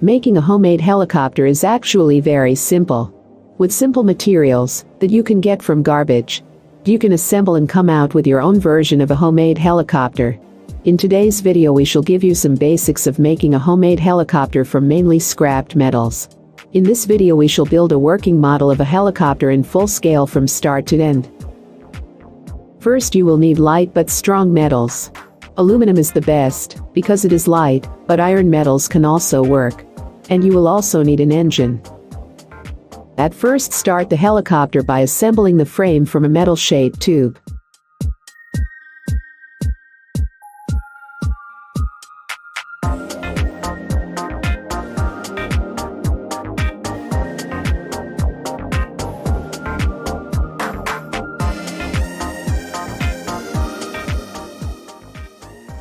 Making a homemade helicopter is actually very simple. With simple materials that you can get from garbage, you can assemble and come out with your own version of a homemade helicopter. In today's video we shall give you some basics of making a homemade helicopter from mainly scrapped metals. In this video we shall build a working model of a helicopter in full scale from start to end. First you will need light but strong metals. Aluminum is the best, because it is light, but iron metals can also work. And you will also need an engine. At first start the helicopter by assembling the frame from a metal-shaped tube.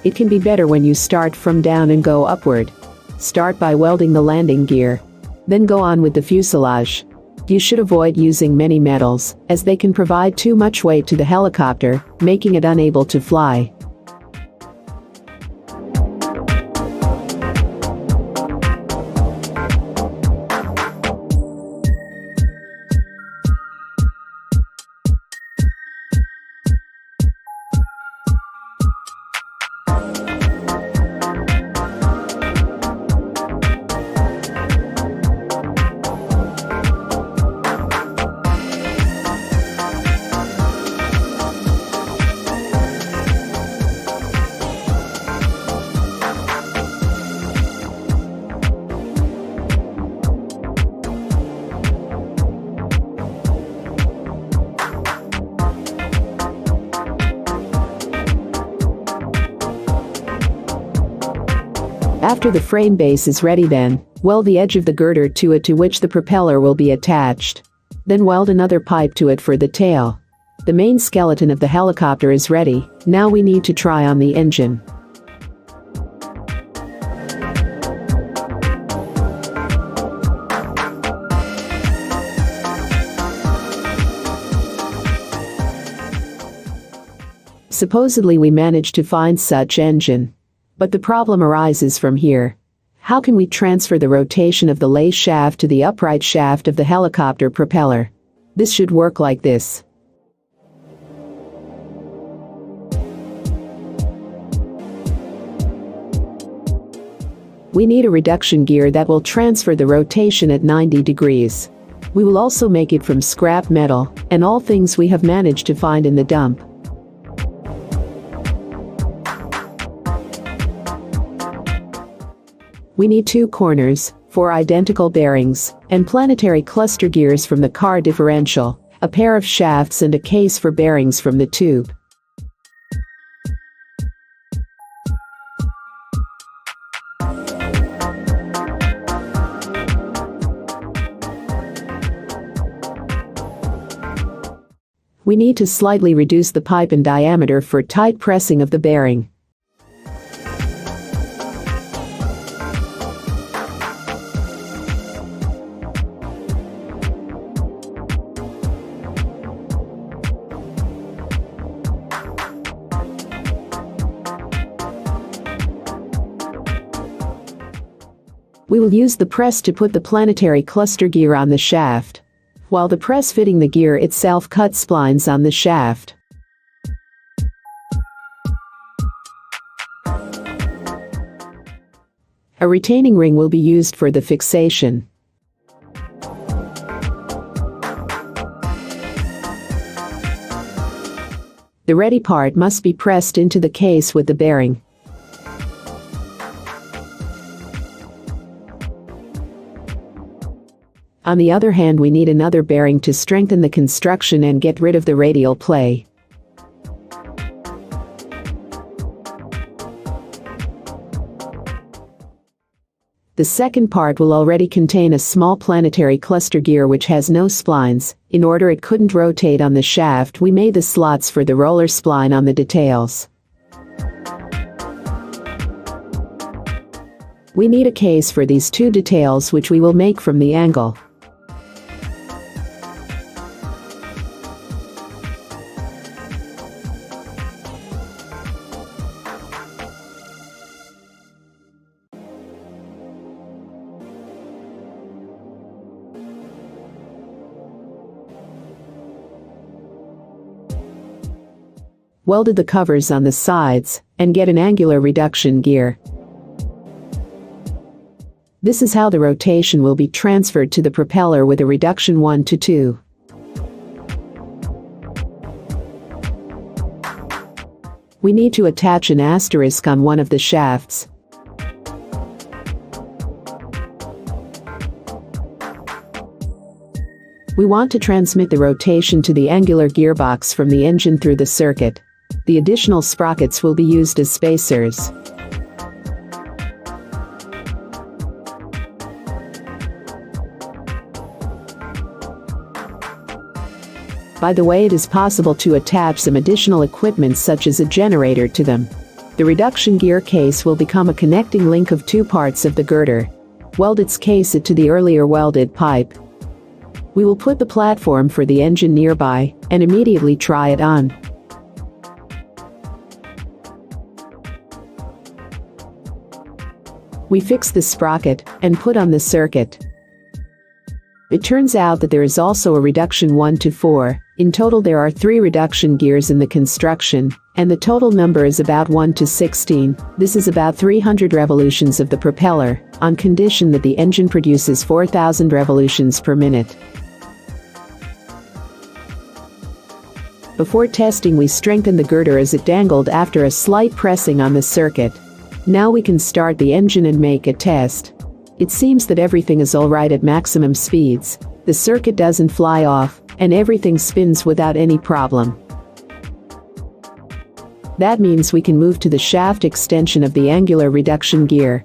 It can be better when you start from down and go upward. Start by welding the landing gear. Then go on with the fuselage. You should avoid using many metals, as they can provide too much weight to the helicopter, making it unable to fly. After the frame base is ready, then weld the edge of the girder to it to which the propeller will be attached. Then weld another pipe to it for the tail. The main skeleton of the helicopter is ready. Now we need to try on the engine. Supposedly we managed to find such engine. But the problem arises from here. How can we transfer the rotation of the lathe shaft to the upright shaft of the helicopter propeller? This should work like this. We need a reduction gear that will transfer the rotation at 90 degrees. We will also make it from scrap metal and all things we have managed to find in the dump. We need 2 corners, 4 identical bearings, and planetary cluster gears from the car differential, a pair of shafts and a case for bearings from the tube. We need to slightly reduce the pipe in diameter for tight pressing of the bearing. We will use the press to put the planetary cluster gear on the shaft, while the press fitting the gear itself cuts splines on the shaft. A retaining ring will be used for the fixation. The ready part must be pressed into the case with the bearing. On the other hand, we need another bearing to strengthen the construction and get rid of the radial play. The second part will already contain a small planetary cluster gear which has no splines. In order it couldn't rotate on the shaft, we made the slots for the roller spline on the details. We need a case for these 2 details which we will make from the angle. welded the covers on the sides, and get an angular reduction gear. This is how the rotation will be transferred to the propeller with a reduction 1 to 2. We need to attach an asterisk on one of the shafts. We want to transmit the rotation to the angular gearbox from the engine through the circuit. The additional sprockets will be used as spacers. By the way, it is possible to attach some additional equipment such as a generator to them. The reduction gear case will become a connecting link of two parts of the girder. Weld its case to the earlier welded pipe. We will put the platform for the engine nearby and immediately try it on. We fix the sprocket and put on the circuit. It turns out that there is also a reduction 1 to 4. In total there are 3 reduction gears in the construction, and the total number is about 1 to 16. This is about 300 revolutions of the propeller, on condition that the engine produces 4,000 revolutions per minute. Before testing, we strengthened the girder as it dangled after a slight pressing on the circuit. Now we can start the engine and make a test. It seems that everything is alright at maximum speeds. The circuit doesn't fly off, and everything spins without any problem. That means we can move to the shaft extension of the angular reduction gear.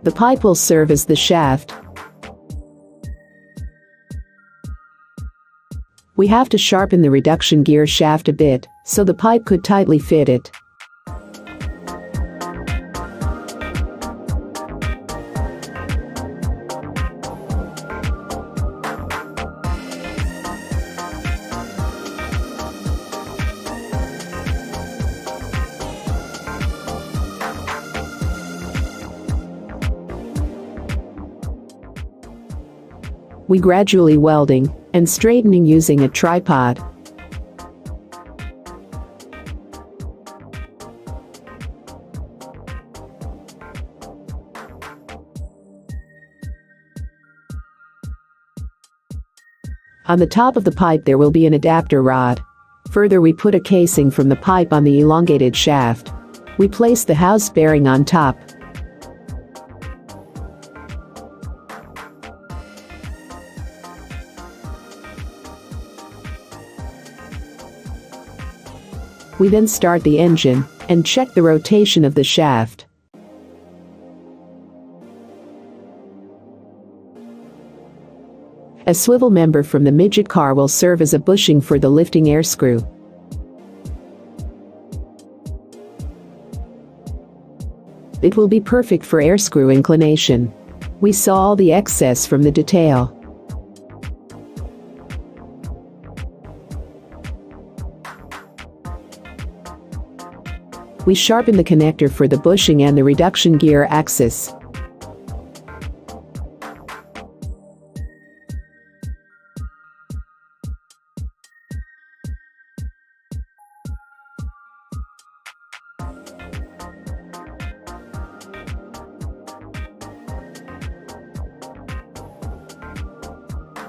The pipe will serve as the shaft. We have to sharpen the reduction gear shaft a bit, so the pipe could tightly fit it. We gradually welding and straightening using a tripod. On the top of the pipe there will be an adapter rod. Further, we put a casing from the pipe on the elongated shaft. We place the house bearing on top. We then start the engine and check the rotation of the shaft. A swivel member from the midget car will serve as a bushing for the lifting air screw. It will be perfect for air screw inclination. We saw all the excess from the detail. We sharpened the connector for the bushing and the reduction gear axis.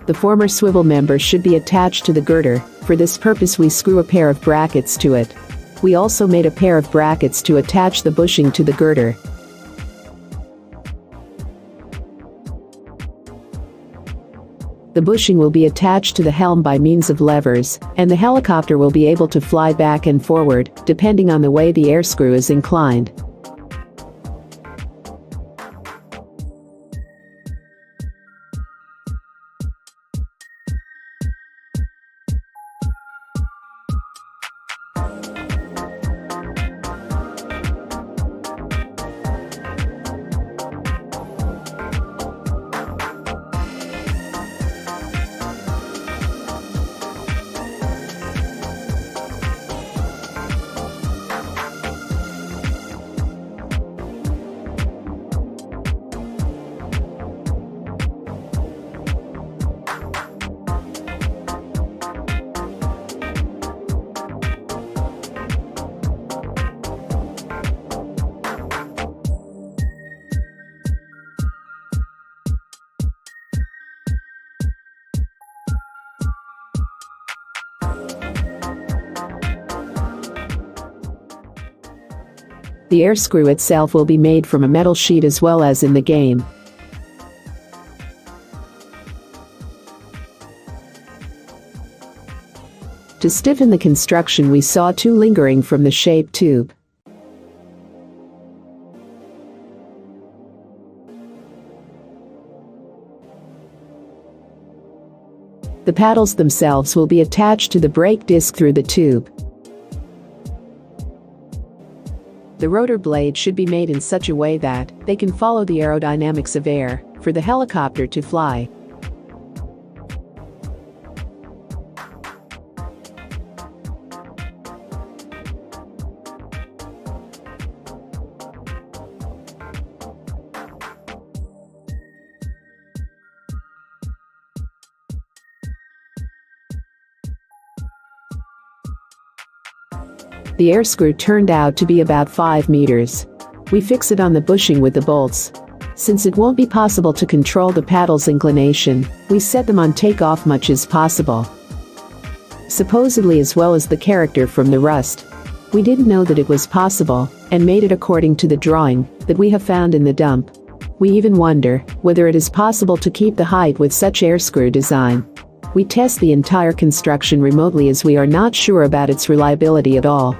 The former swivel member should be attached to the girder. For this purpose we screw a pair of brackets to it. We also made a pair of brackets to attach the bushing to the girder. The bushing will be attached to the helm by means of levers, and the helicopter will be able to fly back and forward, depending on the way the air screw is inclined. The air screw itself will be made from a metal sheet as well as in the game. To stiffen the construction we saw two lingering from the shape tube. The paddles themselves will be attached to the brake disc through the tube. The rotor blade should be made in such a way that they can follow the aerodynamics of air for the helicopter to fly. The air screw turned out to be about 5 meters. We fix it on the bushing with the bolts. Since it won't be possible to control the paddle's inclination, we set them on takeoff much as possible. Supposedly as well as the character from the Rust. We didn't know that it was possible, and made it according to the drawing that we have found in the dump. We even wonder whether it is possible to keep the height with such air screw design. We test the entire construction remotely as we are not sure about its reliability at all.